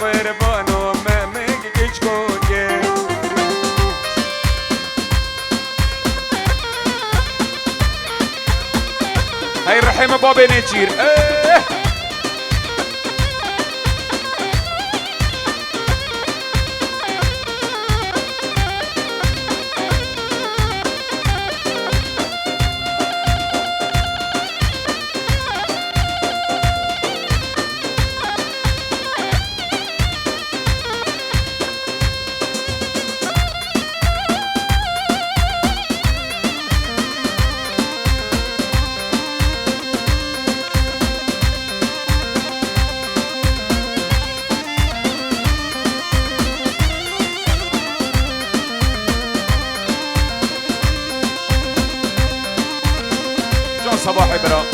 قربانو ممک گیج کنگه هاي رحمة بابي نجير صباحي برا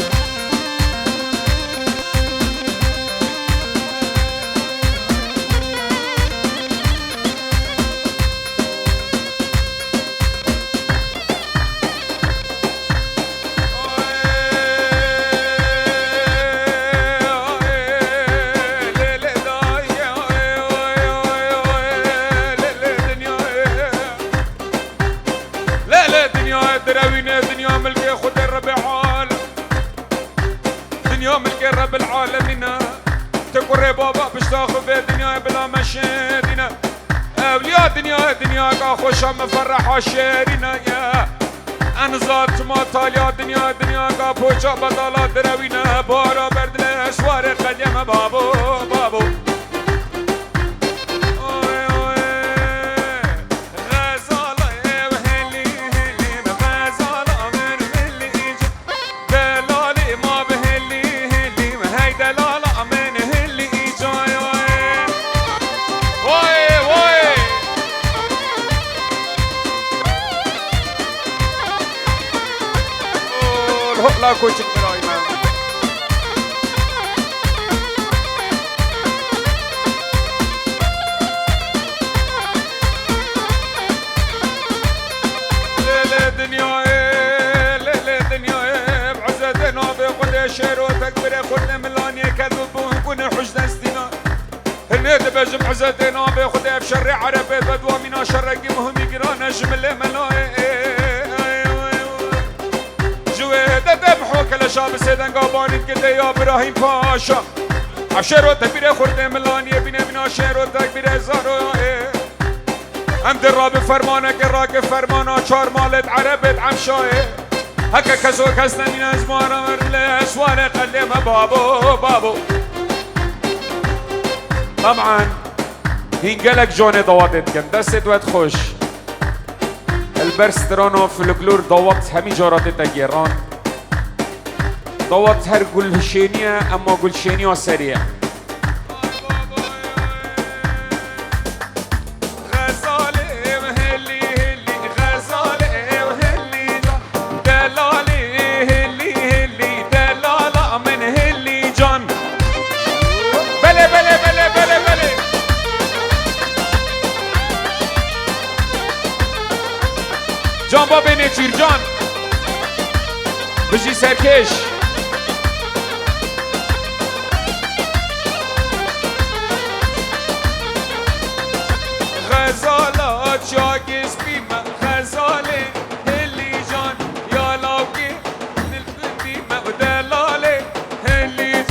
لا دنيا دراوينا دنيا ملكي خد الربيع دنيا ملك رب العالمين تقري بابا باش تاخذ في دنيا بلا مشيدنا اولياء دنيا كا خوش مفرح شيرنا يا انا زات ما تاليا دنيا كا بوجا بدلا دروينا بارا برد الاسوار قديم بابو لا كوتشك براي مان ليلة دنيا بعزتنا بقد شير وتكبر خدنا ملاني كذب ونكون حج دستنا النيت بجم عزتنا بخد في شر عربي بدوا منا شرقي مهم يقرا نجم ملاي ذبحوا كل شاب سيدان قابانين كده يا ابراهيم باشا عشر وتكبير خورده ملانيه بينا منا شهر وتكبير زارو ام دراب فرمانك راك فرمانا چار مالت عربت عمشاه هكا كزو كزنا من ازمانا مرله سوال قلم بابو طبعا هنقلك جوني ضواتت كم دست وقت خوش البرسترانو فلكلور ضوات همي جارات تجيران ضوات هر قلشينية اما قلشينية سريع جان بابي نيتشير جان بجي سركش غزالات شاكس بيما غزالي هلي جان يا لاوكي نلفن بيما ودلالي هلي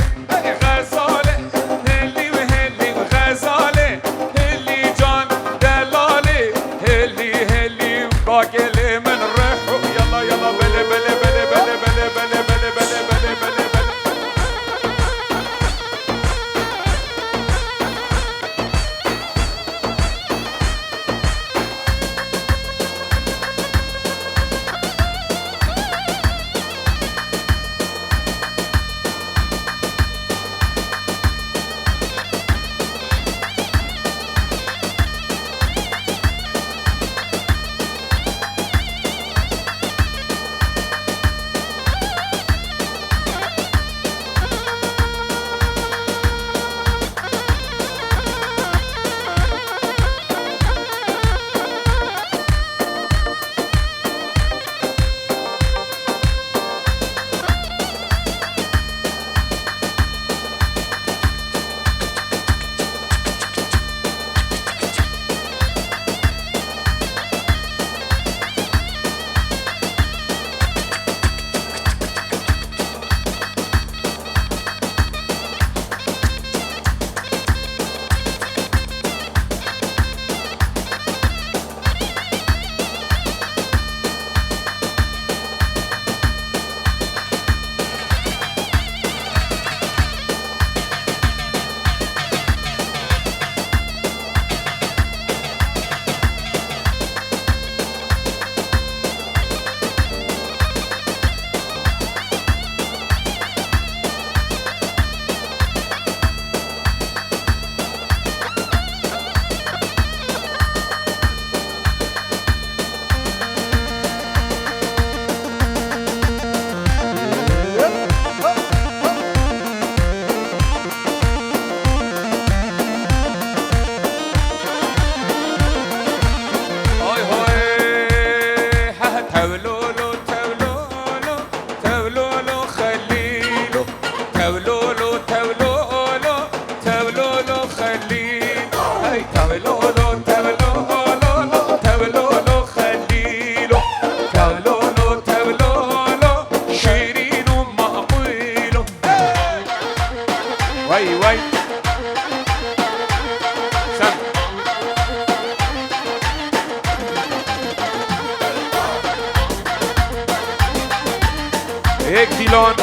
غزالي هلي وهلي غزالي هلي جان دلالي هلي باكلي من الريح يلا بلي وای تولولو تولولو تولولو خلیلو تولولو تولولو شیرین و معقولو وای وای هيك ديلان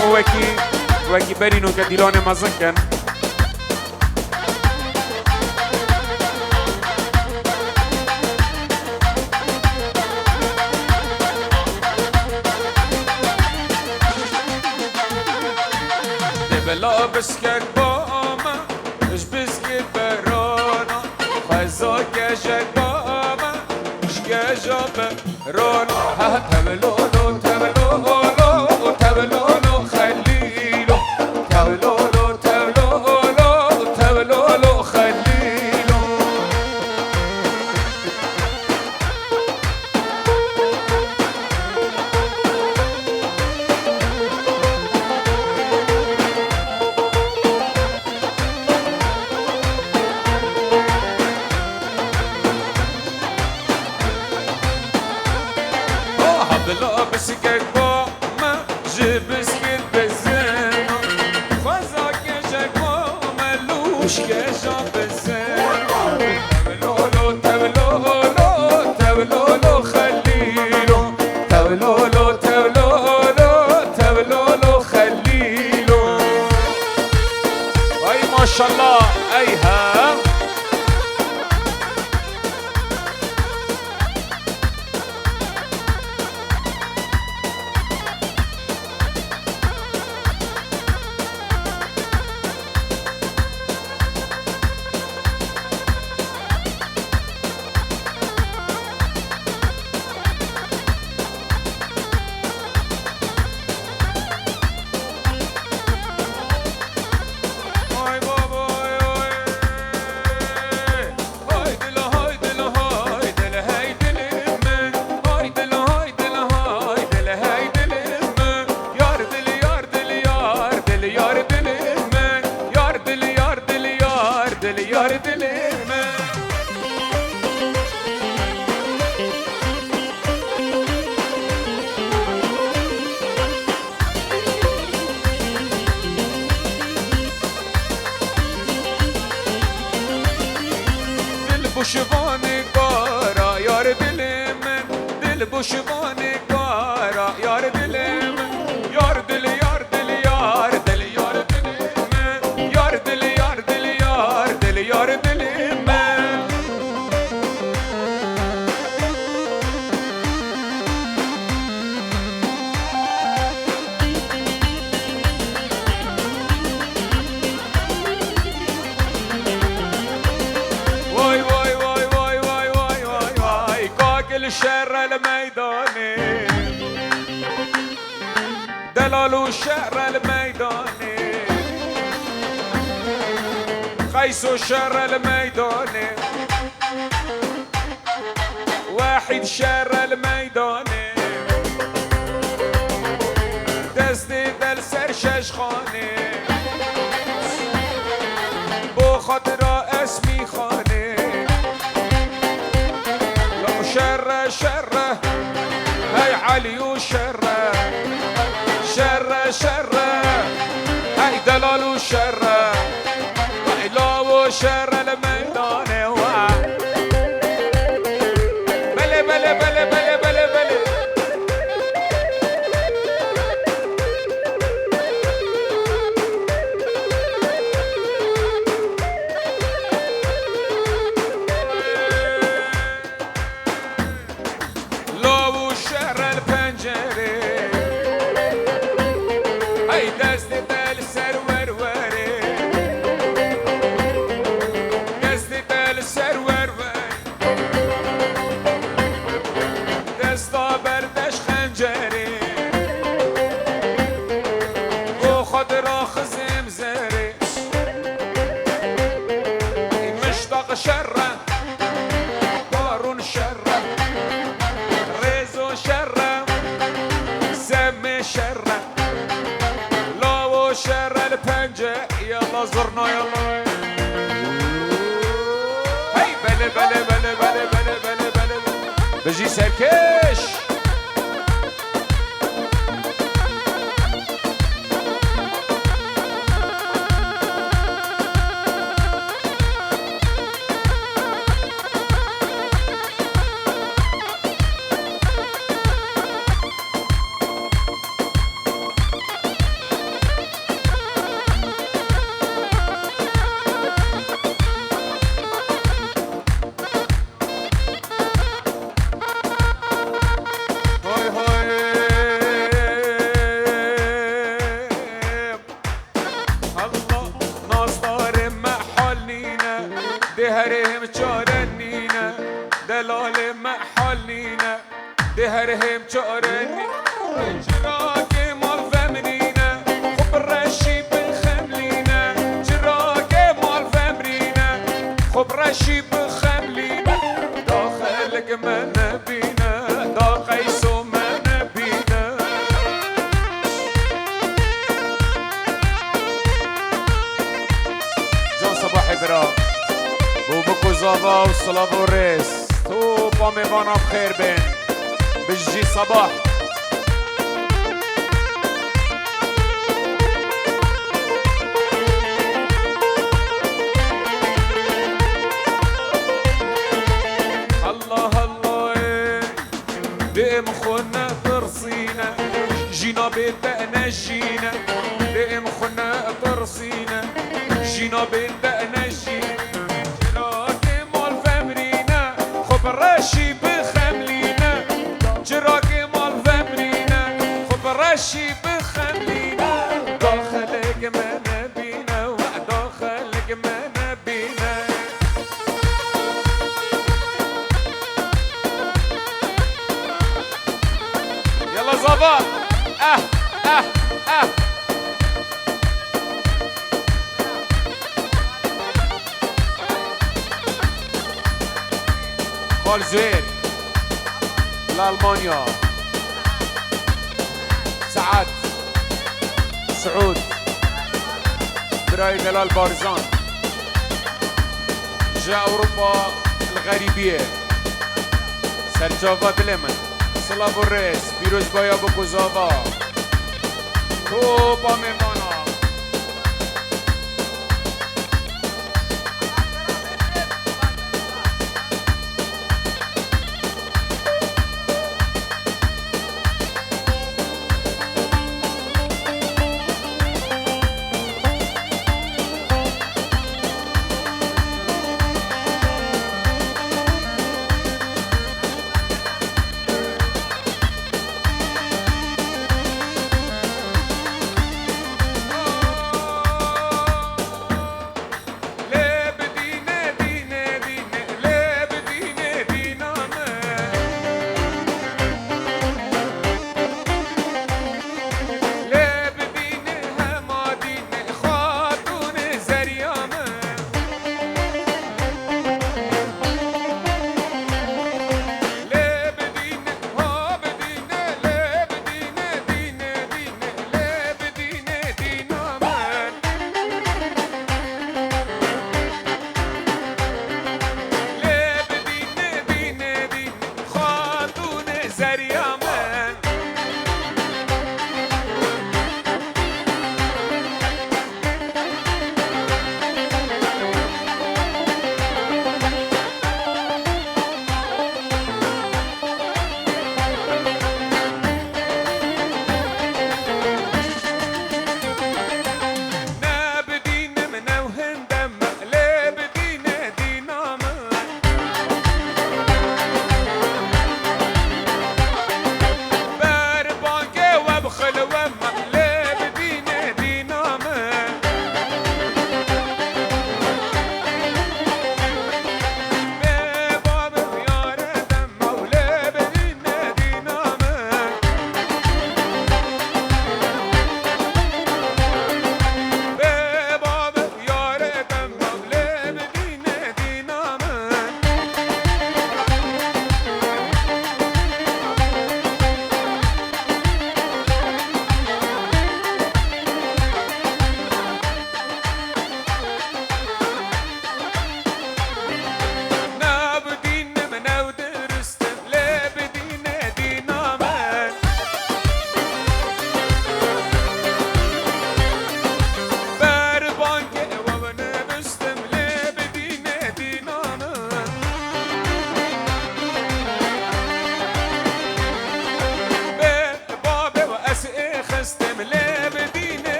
وكي برينو كديلان مزنكن دبلا بسكت باما مش بسكت برانا خزا كشك باما مش كشا برانا ها تبلولو تبلولو تبلولو خليلو تبلولو تبلولو تبلولو خليلو بلا بسكت باما جبسكت بزين خزا كشك باما لوش كشا بزين تبلولو تبلولو تبلولو خليلو تبلولو تبلولو تبلولو خليلو اي ما شاء الله ايها بوشوان کارا یار دل من دل بوشوان کارا یار دل من یار دل یار دل یار دل یار دل من یار دل یار دل یار دل یار دل من وای وای الشر الميداني دلالو الشر الميداني قيس الشر الميداني واحد شر الميداني دستي دل سر ششخاني بو خاطر اسمي خاني شر شر هاي علي وشر شر شر هاي دلال وشر هاي لا وشر الميدان بلي بلي بلي بلي بلي بلي شره بارون شره ريزو شره سمي شره لاو شره البنجة يلا زرنا يلا هاي بجي سركش دهرهم چارنینا دلال محالنینا دهرهم چارنی چراغ مال فمرينا خب رشی بخملینا چراغ مال فمرينا خب رشی بخملینا داخلك ما نبينا داقيس ما نبينا جان صباحي برا بوبكو زافا والصلاة والريس تو باميوانا بخير بين بجي صباح الله الله دقم خونا ترصينا جينا بدأنا جينا دقم خونا ترصينا جينا بدأنا جينا رشی بخملینا چراغ مال فمرینا خب رشی بخملینا داخلك ما نبينا وداخلك ما نبينا يلا زبا خال زهير لألمانيا سعد سعود براي دلال بارزان جاء أوروبا الغريبية سرجافا دلمن صلاة الرئيس بيروز بايا بكوزافا توبا ميمانا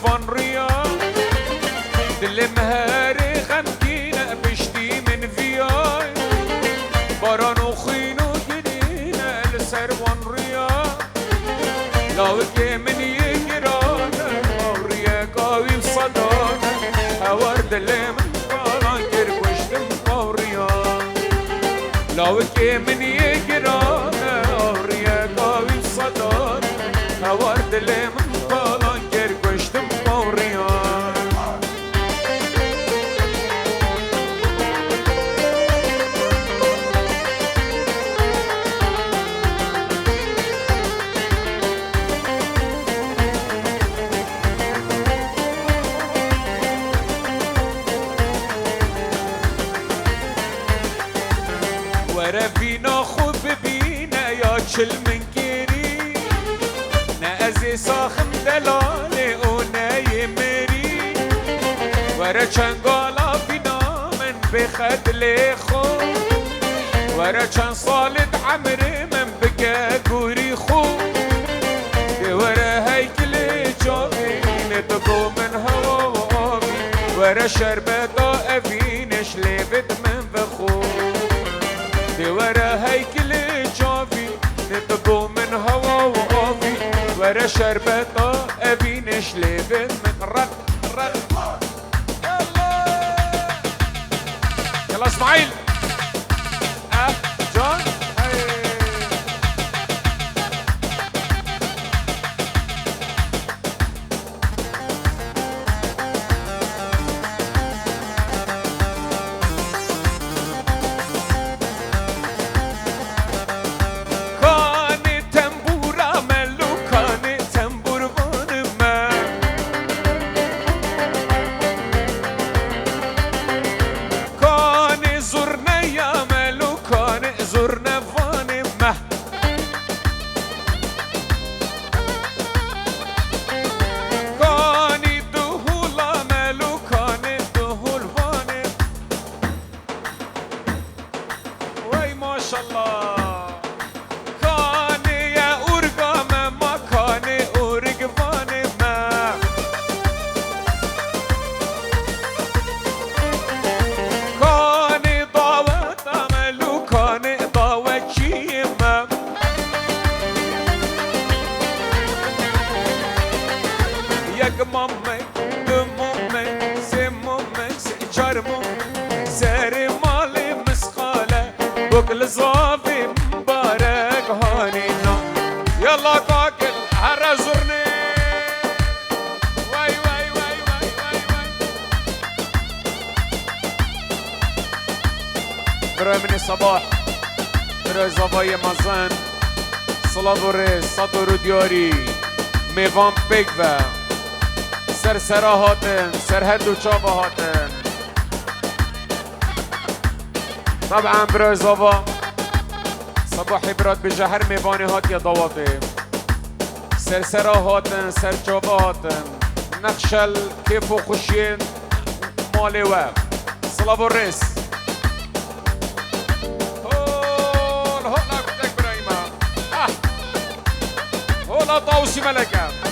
فان ريا دل مهاري غمكينا بشتي من فياي باران وخينو جنينا لسر وان ريا لاوكي من يجرانا وريا قاوي بصدانا هوار دل من قالان كركوشتم قوريا لاوكي من يجرانا وريا قاوي بصدانا هوار دل من قالان كركوشتم قوريا ورا فينا خوب بينا يا تشل من كيري نازي صاخم دلالي ونايمري ورا چنگالا فينا من بخد لخو ورا چن صالد عمري من بكا قوري خو ورا هيكل جامي نتقو من هوا وآبي ورا شربتا أفينش ليبت من بخو ورا هيكل جافي نتقو من هوا وآبي ورا شربتا أفينش ليبت من رد يلا اسماعيل جون الزافي مبارك هانينا يلا كاكل هرزرني واي واي واي واي واي واي برای من صباح برای زبای مزن صلاة و رز سطور و دیاری میوان بگوه سرسرا هاتن سرهد و چابا هاتن طبعا برای زبا صباحی برات بجهر میوانی هات یا دوافه سرسرا هاتن سرچابا هاتن نقشل کیف و خوشین مالی و صلاة و رز هولا کتک برایما هولا طاوسی ملکه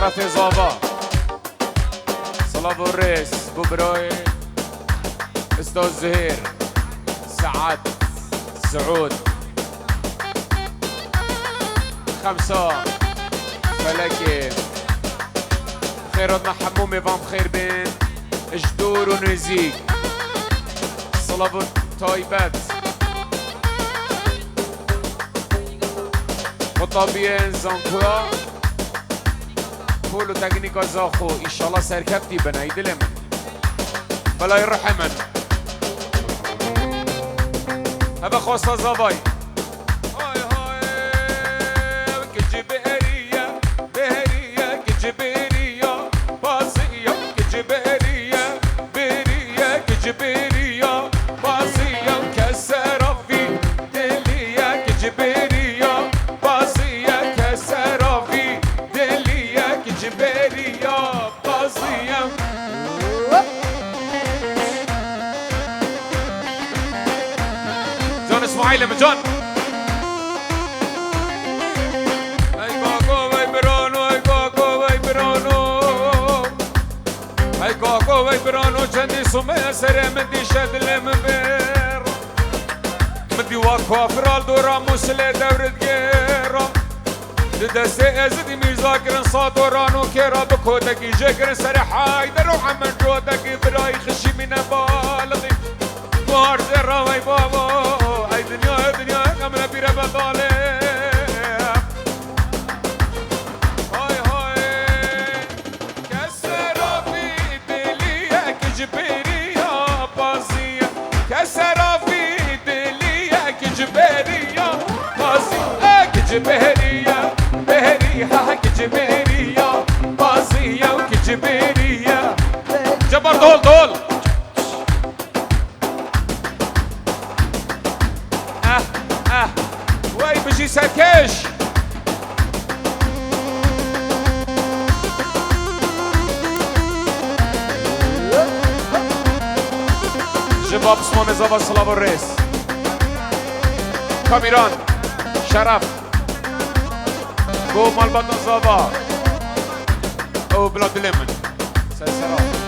شرف زابا صلاة الرئيس ببراي استاذ زهير سعد سعود 5 فلكي خيراتنا حمومي فام خير بين جدور ونزيق صلاة طيبات مطابين زنكوا كولو تكنيكا زاخو إن شاء الله سركبتي بنايد لمن بلا يرحمن هبا خوصة زباي هاي هاي كجبيرية بهرية كجبيرية بازية كجبيرية بهرية كجبيرية بازية كسر في دلية كجبيرية بازية كسر في دلية كجبيرية بازية جون اسماعيل مجون اي كوكو اي برونو اي كوكو اي برونو اي كوكو اي برونو جندي سمية سري مدي شد المبير مدي واكو فرال دورا مسلي دورة غيرا دستي ازدي ميزاكرن صادورانو كيرا بكودكي جاكرن سري حايدر وحمد جودكي براي خشي من بالغي بار زرا وي بابا اي دنيا كامل بيرا بطالي هاي هاي كسر في دليا كجبيريا بازية كسر في دليا كجبيريا بازية كجبيريا بهريها كجبيريا بازية وكجبيريا جبر دول وي بجي سركش جباب اسمه زبا صلاة الرئيس كاميران شرف بو مال بطن زبا او بلاد لمن سلسلة